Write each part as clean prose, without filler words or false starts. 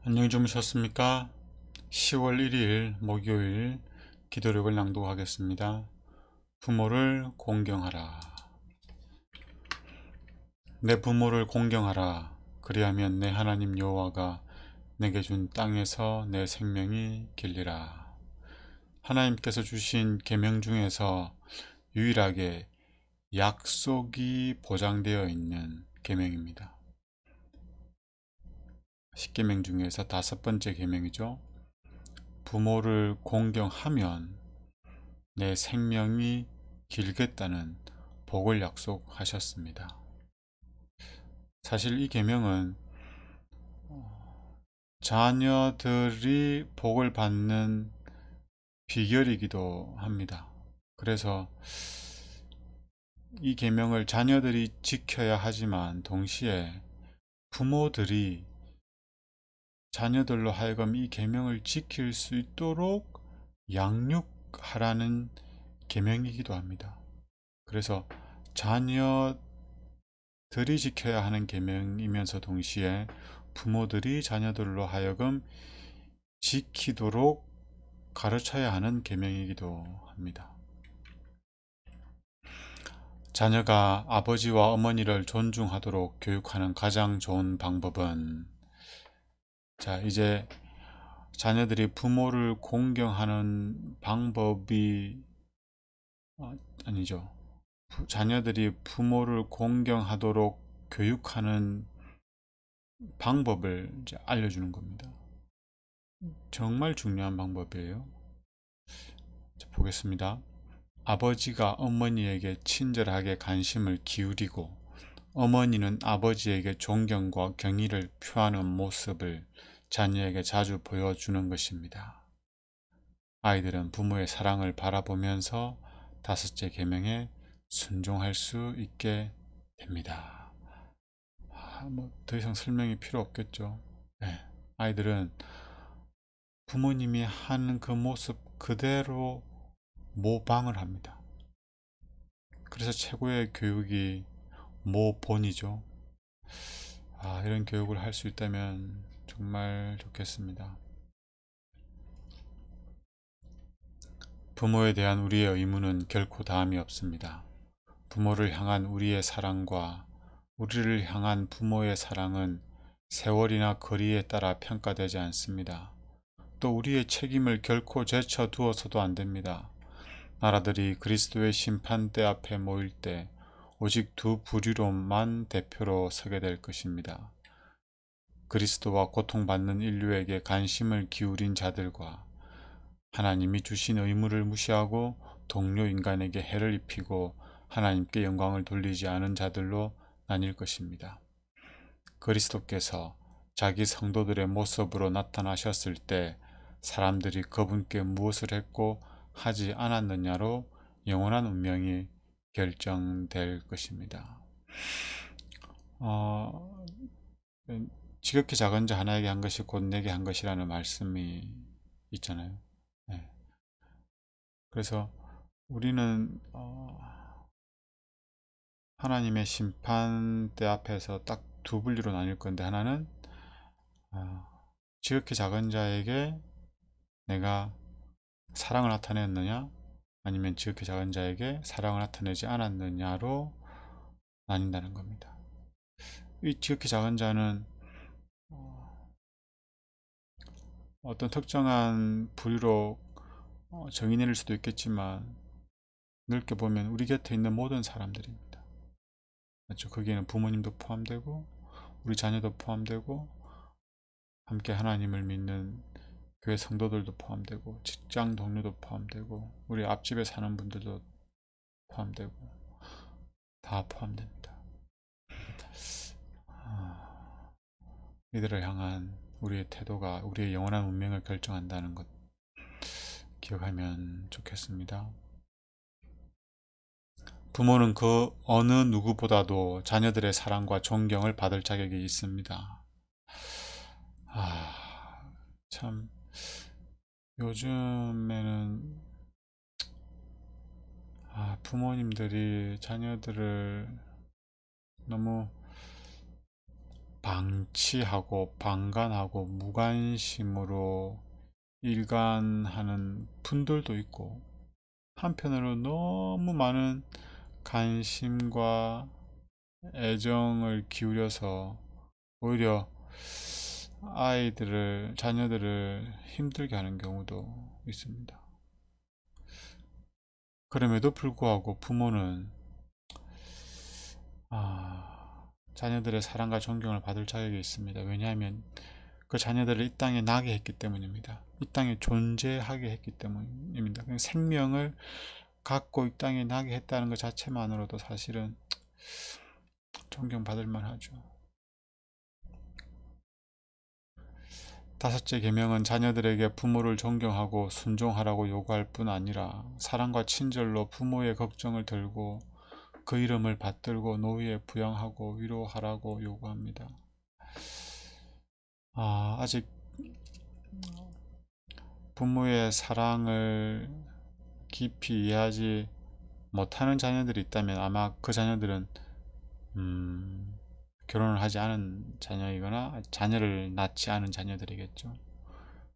안녕히 주무셨습니까? 10월 1일 목요일 기도력을 낭독하겠습니다. 부모를 공경하라. 내 부모를 공경하라. 그리하면 내 하나님 여호와가 내게 준 땅에서 내 생명이 길리라. 하나님께서 주신 계명 중에서 유일하게 약속이 보장되어 있는 계명입니다. 10계명 중에서 다섯 번째 계명이죠. 부모를 공경하면 내 생명이 길겠다는 복을 약속하셨습니다. 사실 이 계명은 자녀들이 복을 받는 비결이기도 합니다. 그래서 이 계명을 자녀들이 지켜야 하지만 동시에 부모들이 자녀들로 하여금 이 계명을 지킬 수 있도록 양육하라는 계명이기도 합니다. 그래서 자녀들이 지켜야 하는 계명이면서 동시에 부모들이 자녀들로 하여금 지키도록 가르쳐야 하는 계명이기도 합니다. 자녀가 아버지와 어머니를 존중하도록 교육하는 가장 좋은 방법은, 이제 자녀들이 부모를 공경하는 방법이 아니죠. 자녀들이 부모를 공경하도록 교육하는 방법을 이제 알려주는 겁니다. 정말 중요한 방법이에요. 자, 보겠습니다. 아버지가 어머니에게 친절하게 관심을 기울이고 어머니는 아버지에게 존경과 경의를 표하는 모습을 자녀에게 자주 보여주는 것입니다. 아이들은 부모의 사랑을 바라보면서 다섯째 계명에 순종할 수 있게 됩니다. 더 이상 설명이 필요 없겠죠. 네, 아이들은 부모님이 하는 그 모습 그대로 모방을 합니다. 그래서 최고의 교육이 모본이죠. 이런 교육을 할 수 있다면 정말 좋겠습니다. 부모에 대한 우리의 의무는 결코 다함이 없습니다. 부모를 향한 우리의 사랑과 우리를 향한 부모의 사랑은 세월이나 거리에 따라 평가되지 않습니다. 또 우리의 책임을 결코 제쳐두어서도 안 됩니다. 나라들이 그리스도의 심판대 앞에 모일 때 오직 두 부류로만 대표로 서게 될 것입니다. 그리스도와 고통받는 인류에게 관심을 기울인 자들과 하나님이 주신 의무를 무시하고 동료 인간에게 해를 입히고 하나님께 영광을 돌리지 않은 자들로 나뉠 것입니다. 그리스도께서 자기 성도들의 모습으로 나타나셨을 때 사람들이 그분께 무엇을 했고 하지 않았느냐로 영원한 운명이 결정될 것입니다. 지극히 작은 자 하나에게 한 것이 곧 내게 한 것이라는 말씀이 있잖아요. 네. 그래서 우리는 하나님의 심판대 앞에서 딱 두 분류로 나뉠 건데, 하나는 지극히 작은 자에게 내가 사랑을 나타냈느냐, 아니면 지극히 작은 자에게 사랑을 나타내지 않았느냐로 나뉜다는 겁니다. 이 지극히 작은 자는 어떤 특정한 부류로 정의 내릴 수도 있겠지만 넓게 보면 우리 곁에 있는 모든 사람들입니다. 그렇죠? 거기에는 부모님도 포함되고 우리 자녀도 포함되고 함께 하나님을 믿는 교회 성도들도 포함되고 직장 동료도 포함되고 우리 앞집에 사는 분들도 포함되고 다 포함됩니다. 이들을 향한 우리의 태도가 우리의 영원한 운명을 결정한다는 것 기억하면 좋겠습니다. 부모는 그 어느 누구보다도 자녀들의 사랑과 존경을 받을 자격이 있습니다. 참 요즘에는 부모님들이 자녀들을 너무 방치하고 방관하고 무관심으로 일관하는 분들도 있고, 한편으로 너무 많은 관심과 애정을 기울여서 오히려 자녀들을 힘들게 하는 경우도 있습니다. 그럼에도 불구하고 부모는 자녀들의 사랑과 존경을 받을 자격이 있습니다. 왜냐하면 그 자녀들을 이 땅에 나게 했기 때문입니다. 이 땅에 존재하게 했기 때문입니다. 생명을 갖고 이 땅에 나게 했다는 것 자체만으로도 사실은 존경받을 만하죠. 다섯째 계명은 자녀들에게 부모를 존경하고 순종하라고 요구할 뿐 아니라 사랑과 친절로 부모의 걱정을 들고 그 이름을 받들고 노후에 부양하고 위로하라고 요구합니다. 아직 부모의 사랑을 깊이 이해하지 못하는 자녀들이 있다면 아마 그 자녀들은 결혼을 하지 않은 자녀이거나 자녀를 낳지 않은 자녀들이겠죠.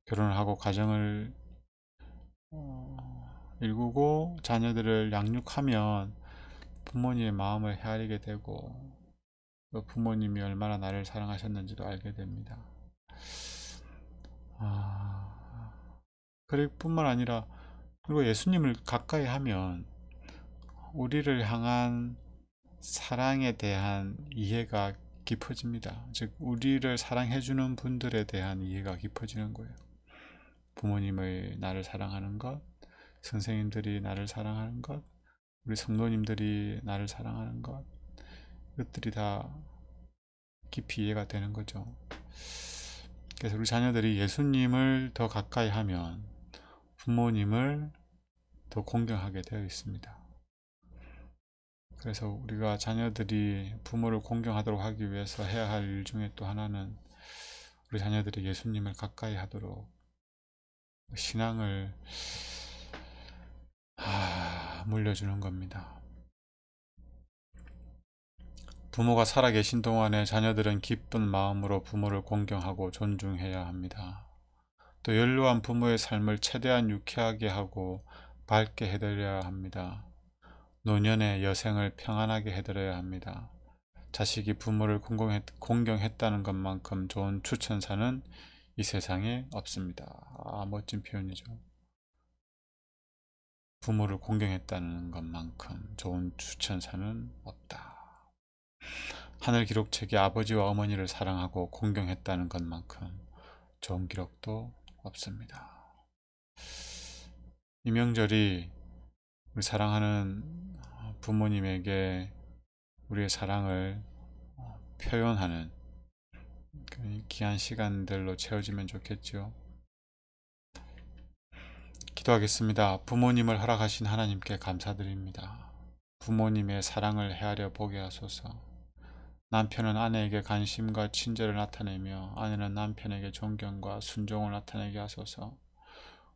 결혼을 하고 가정을 일구고 자녀들을 양육하면 부모님의 마음을 헤아리게 되고 부모님이 얼마나 나를 사랑하셨는지도 알게 됩니다. 그리고 뿐만 아니라 그리고 예수님을 가까이 하면 우리를 향한 사랑에 대한 이해가 깊어집니다. 즉 우리를 사랑해주는 분들에 대한 이해가 깊어지는 거예요. 부모님의 나를 사랑하는 것, 선생님들이 나를 사랑하는 것, 우리 성도님들이 나를 사랑하는 것, 이것들이 다 깊이 이해가 되는 거죠. 그래서 우리 자녀들이 예수님을 더 가까이 하면 부모님을 더 공경하게 되어 있습니다. 그래서 우리가 자녀들이 부모를 공경하도록 하기 위해서 해야 할 일 중에 또 하나는 우리 자녀들이 예수님을 가까이 하도록 신앙을 물려주는 겁니다. 부모가 살아계신 동안에 자녀들은 기쁜 마음으로 부모를 공경하고 존중해야 합니다. 또 연로한 부모의 삶을 최대한 유쾌하게 하고 밝게 해드려야 합니다. 노년의 여생을 평안하게 해드려야 합니다. 자식이 부모를 공경했다는 것만큼 좋은 추천사는 이 세상에 없습니다. 멋진 표현이죠. 부모를 공경했다는 것만큼 좋은 추천사는 없다. 하늘 기록책에 아버지와 어머니를 사랑하고 공경했다는 것만큼 좋은 기록도 없습니다. 이 명절이 우리 사랑하는 부모님에게 우리의 사랑을 표현하는 귀한 시간들로 채워지면 좋겠죠. 기도하겠습니다. 부모님을 허락하신 하나님께 감사드립니다. 부모님의 사랑을 헤아려 보게 하소서. 남편은 아내에게 관심과 친절을 나타내며 아내는 남편에게 존경과 순종을 나타내게 하소서.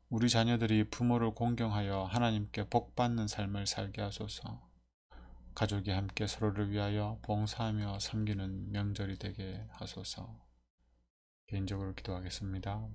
우리 자녀들이 부모를 공경하여 하나님께 복받는 삶을 살게 하소서. 가족이 함께 서로를 위하여 봉사하며 섬기는 명절이 되게 하소서. 개인적으로 기도하겠습니다.